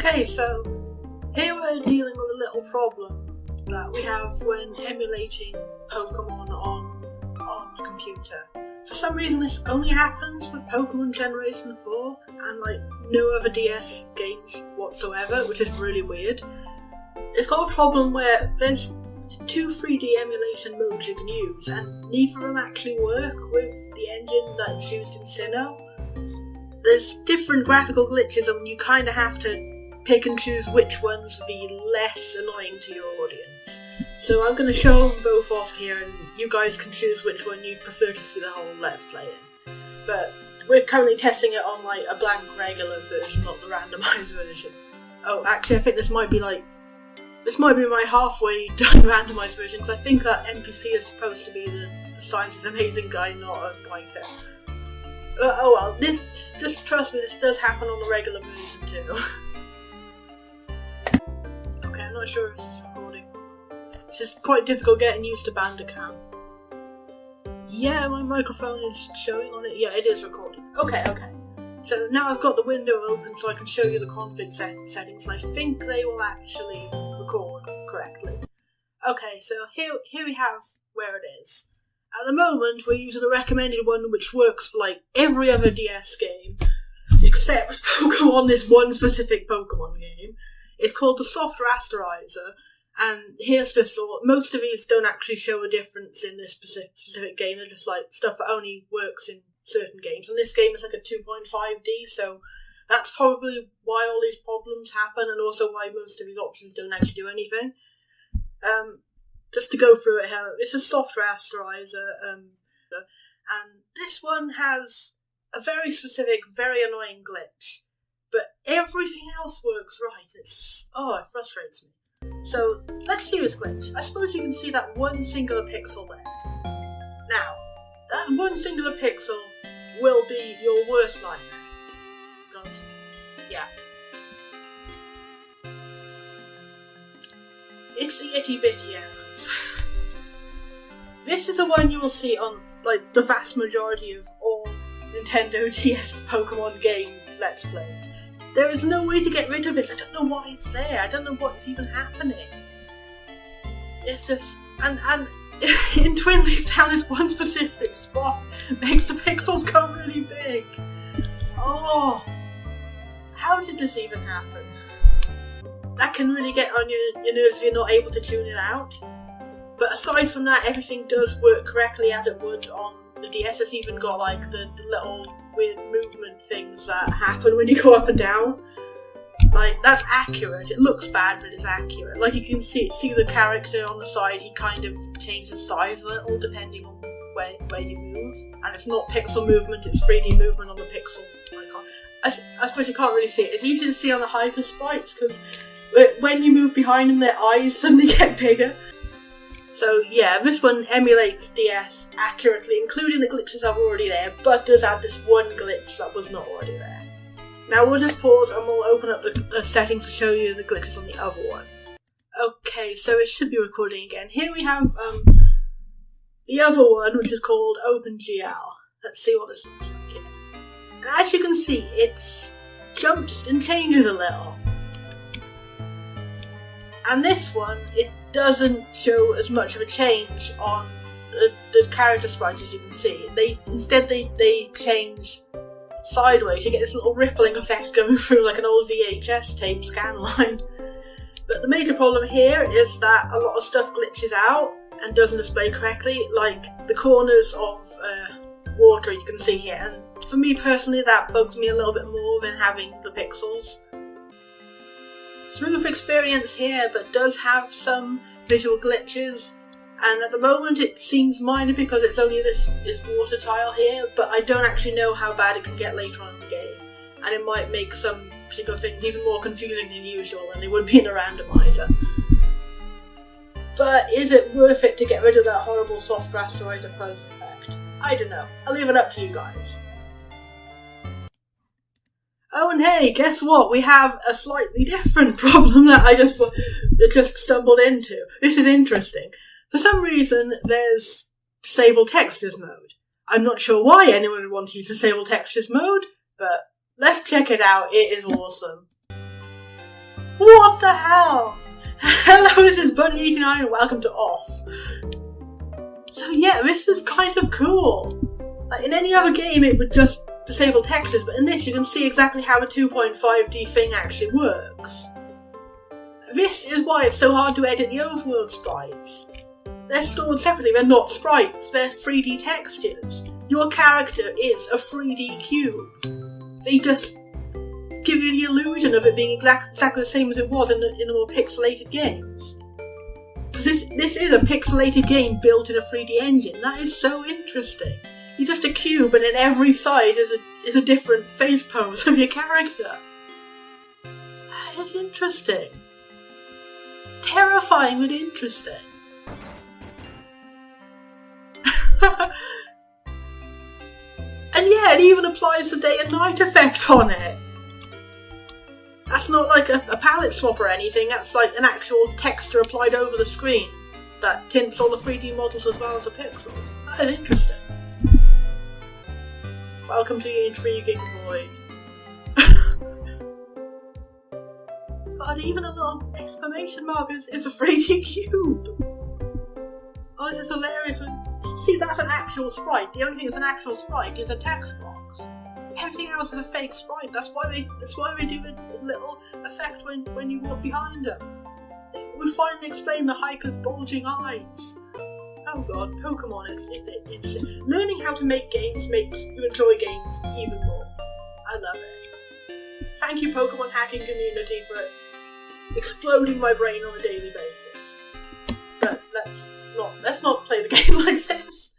Okay, so here we're dealing with a little problem that we have when emulating Pokemon on the computer. For some reason this only happens with Pokemon Generation 4 and no other DS games whatsoever, which is really weird. It's got a problem where there's two 3D emulation modes you can use and neither of them actually work with the engine that's used in Sinnoh. There's different graphical glitches and you kind of have to pick and choose which ones will be less annoying to your audience. So I'm going to show them both off here and you guys can choose which one you prefer to see the whole Let's Play in. But we're currently testing it on a blank regular version, not the randomized version. Oh, actually I think this might be my halfway done randomized version, because I think that NPC is supposed to be the Science is Amazing guy, not a blanket. Oh well, just trust me, this does happen on the regular version too. Okay, I'm not sure if this is recording. It's just quite difficult getting used to Bandicam. Yeah, my microphone is showing on it. Yeah, it is recording. Okay. So now I've got the window open so I can show you the config settings, and I think they will actually record correctly. Okay, so here we have where it is. At the moment, we're using the recommended one, which works for every other DS game, except Pokemon, this one specific Pokemon game. It's called the Soft Rasterizer, and here's the sort. Most of these don't actually show a difference in this specific game. They're just stuff that only works in certain games. And this game is a 2.5D, so that's probably why all these problems happen, and also why most of these options don't actually do anything. Just to go through it here, it's a Soft Rasterizer, and this one has a very specific, very annoying glitch, but everything else works right. It frustrates me. So, let's see this glitch. I suppose you can see that one singular pixel there. Now, that one singular pixel will be your worst nightmare. Because, yeah. It's the itty bitty errors. This is the one you will see on, the vast majority of all Nintendo DS Pokemon game Let's Plays. There is no way to get rid of this. I don't know why it's there. I don't know what's even happening. It's just... And in Twin Leaf Town, this one specific spot makes the pixels go really big. Oh! How did this even happen? That can really get on your nerves if you're not able to tune it out. But aside from that, everything does work correctly as it would on the DS. It's even got the little weird movement things that happen when you go up and down. That's accurate. It looks bad, but it's accurate. You can see the character on the side, he kind of changes size a little depending on where you move. And it's not pixel movement, it's 3D movement on the pixel. I suppose you can't really see it. It's easy to see on the hyper sprites, because when you move behind them, their eyes suddenly get bigger. So yeah, this one emulates DS accurately, including the glitches that were already there, but does add this one glitch that was not already there. Now we'll just pause and we'll open up the settings to show you the glitches on the other one. Okay, so it should be recording again. Here we have the other one, which is called OpenGL. Let's see what this looks like here. And as you can see, it jumps and changes a little. And this one, it doesn't show as much of a change on the character sprites as you can see. Instead they change sideways. You get this little rippling effect going through like an old VHS tape scan line. But the major problem here is that a lot of stuff glitches out and doesn't display correctly, like the corners of water you can see here. And for me personally, that bugs me a little bit more than having the pixels. Smooth experience here, but does have some visual glitches, and at the moment it seems minor because it's only this water tile here, but I don't actually know how bad it can get later on in the game, and it might make some particular things even more confusing than usual, and they would be in a randomizer. But is it worth it to get rid of that horrible Soft Rasterizer fuzz effect? I don't know. I'll leave it up to you guys. Oh, and hey, guess what? We have a slightly different problem that I just stumbled into. This is interesting. For some reason, there's Disable Textures mode. I'm not sure why anyone would want to use Disable Textures mode, but let's check it out. It is awesome. What the hell? Hello, this is Bunni89 and welcome to Off. So yeah, this is kind of cool. Like, in any other game it would just disable textures, but in this you can see exactly how a 2.5D thing actually works. This is why it's so hard to edit the overworld sprites. They're stored separately, they're not sprites, they're 3D textures. Your character is a 3D cube. They just give you the illusion of it being exactly the same as it was in the more pixelated games. Because this is a pixelated game built in a 3D engine. That is so interesting. You're just a cube and then every side is a different face pose of your character. That is interesting. Terrifying but interesting. And yeah, it even applies the day and night effect on it. That's not like a palette swap or anything, that's like an actual texture applied over the screen that tints all the 3D models as well as the pixels. That is interesting. Welcome to the intriguing void. God, even a little exclamation mark is a 3D cube. Oh, this is hilarious. See, that's an actual sprite. The only thing that's an actual sprite is a text box. Everything else is a fake sprite. That's why we do a little effect when you walk behind them. We finally explain the hiker's bulging eyes. Oh god, Pokemon is interesting. Learning how to make games makes you enjoy games even more. I love it. Thank you, Pokemon hacking community, for exploding my brain on a daily basis. But let's not play the game like this.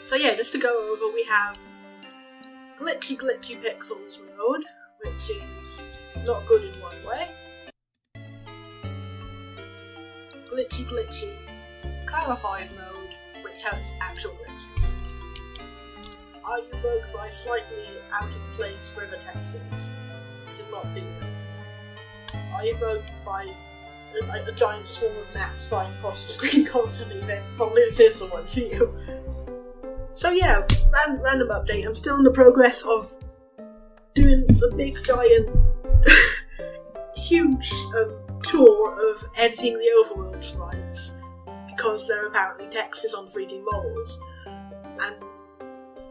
So yeah, just to go over, we have glitchy pixels mode, which is not good in one way. Glitchy clarified mode, which has actual glitches. Are you broke by slightly out of place river textures? This is not feasible. Are you broke by a giant swarm of gnats flying across the screen constantly? Then probably this is the one for you. So yeah, random update. I'm still in the progress of doing the big giant huge tour of editing the overworld sprites, because they're apparently textures on 3D models, and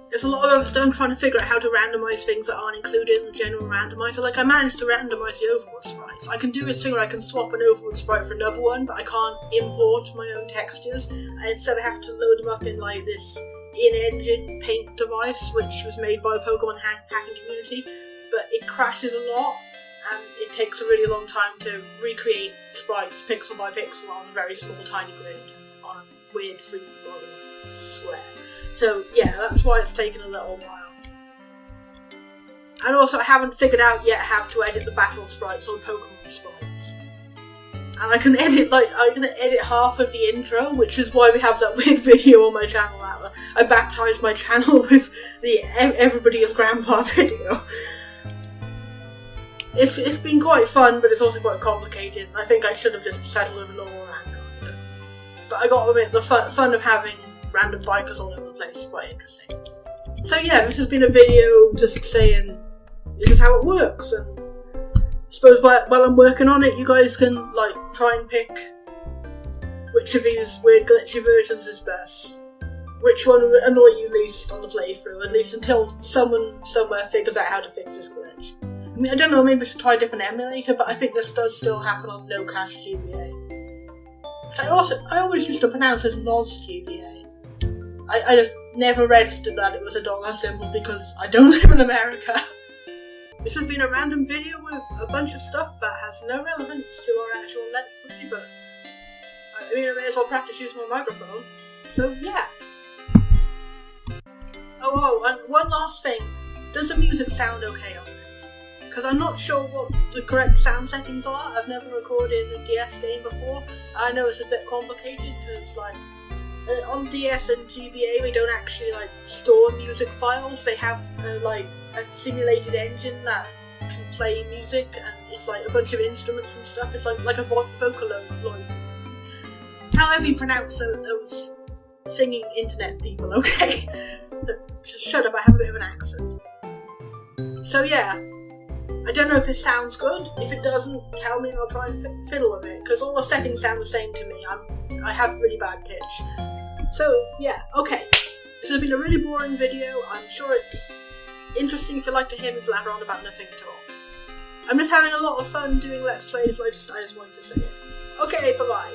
there's a lot of other stuff trying to figure out how to randomise things that aren't included in the general randomizer. Like, I managed to randomise the overworld sprites. I can do this thing where I can swap an overworld sprite for another one, but I can't import my own textures, and instead I have to load them up in like this in-engine paint device, which was made by the Pokemon hacking community, but it crashes a lot, and it takes a really long time to recreate sprites pixel by pixel on a very small tiny grid on a weird 3D model square. So yeah, that's why it's taken a little while. And also I haven't figured out yet how to edit the battle sprites or Pokemon sprites. And I can edit half of the intro, which is why we have that weird video on my channel. I baptised my channel with the Everybody is Grandpa video. It's been quite fun, but it's also quite complicated. I think I should have just settled with a normal randomizer. But I gotta admit, the fun of having random bikers all over the place is quite interesting. So yeah, this has been a video just saying this is how it works, and I suppose while I'm working on it, you guys can like try and pick which of these weird glitchy versions is best. Which one would annoy you least on the playthrough, at least until someone somewhere figures out how to fix this glitch. I mean, I don't know, maybe I should try a different emulator, but I think this does still happen on no cache GBA. Which I always used to pronounce as NOS GBA. I just never registered that it was a dollar symbol because I don't live in America. This has been a random video with a bunch of stuff that has no relevance to our actual Let's Play, but I mean, I may as well practice using my microphone. So yeah. Oh, and one last thing. Does the music sound okay on this? Because I'm not sure what the correct sound settings are. I've never recorded a DS game before. I know it's a bit complicated because, like, on DS and GBA we don't actually, like, store music files. They have, like, a simulated engine that can play music, and it's, like, a bunch of instruments and stuff. It's like a Vocaloid. However you pronounce those singing internet people, okay? Shut up, I have a bit of an accent. So yeah, I don't know if it sounds good. If it doesn't, tell me and I'll try and fiddle with it, because all the settings sound the same to me. I have really bad pitch. So, yeah, okay. This has been a really boring video. I'm sure it's interesting if you like to hear me blabber on about nothing at all. I'm just having a lot of fun doing Let's Plays, so I just wanted to say it. Okay, bye-bye.